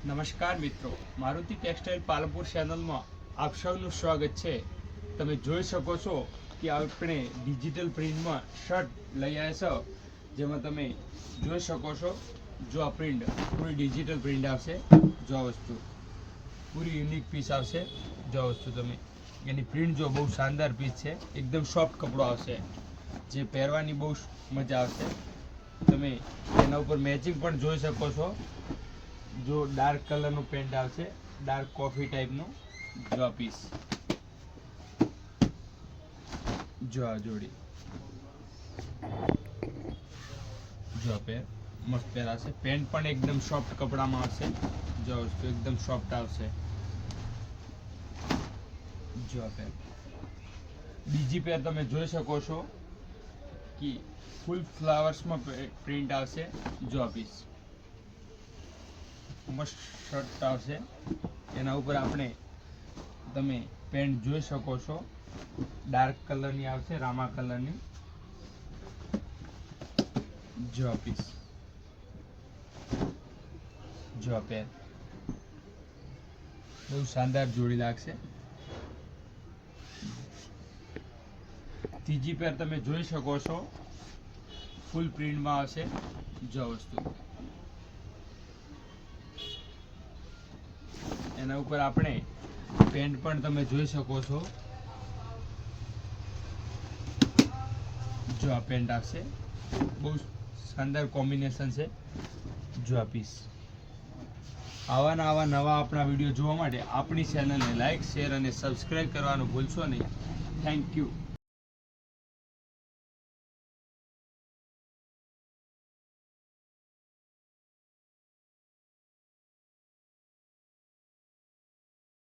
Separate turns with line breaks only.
નમસ્કાર મિત્રો, મારુતિ ટેક્સટાઇલ પાલનપુર ચેનલમાં આપ સૌનું સ્વાગત છે। તમે જોઈ શકો છો કે આપણે ડિજિટલ પ્રિન્ટમાં શર્ટ લઈ આવ્યા છો, જેમાં તમે જોઈ શકો છો જો આ પ્રિન્ટ પૂરી ડિજિટલ પ્રિન્ટ આવશે। જો આ વસ્તુ પૂરી યુનિક પીસ આવશે। જો આ વસ્તુ તમે એની પ્રિન્ટ જો બહુ શાનદાર પીસ છે, એકદમ સોફ્ટ કપડો આવશે, જે પહેરવાની બહુ મજા આવશે। તમે એના ઉપર મેચિંગ પણ જોઈ શકો છો। जो डार्क कलर नु पेंट आवशे, डार्क कॉफी टाइप नु। जो आ पीस, जो आ जोड़ी, जो आ पेर मस्त पेराशे। पेंट पण एकदम सॉफ्ट कपड़ा में आवशे। जो वस्तु एकदम सॉफ्ट आवशे। जो आ पेर बीजी पेर तमे जोई शको छो कि फूल फ्लावर्स में प्रिंट आवशे। जो आ पीस मस्त शर्ट आवशे। एना ऊपर आपणे तमे पेंट जोई शको छो, डार्क कलर नी आवशे, रामा कलर नी। जो पीस, जो पेर बहुत शानदार जोड़ी लागशे। तीजी पेर तमे जोई शको छो, फूल प्रिंट में आवशे। जो वस्तु एना ऊपर आपणे पेंट पण तमे जोई शको छो। जो आ पेंट आवशे, बहुत शानदार कॉम्बिनेशन छे। जो आ पीस आवा नवा अपना वीडियो जोवा माटे आपणी चेनल ने लाइक, शेर और सब्सक्राइब करवानुं भूलशो नहीं। Thank you.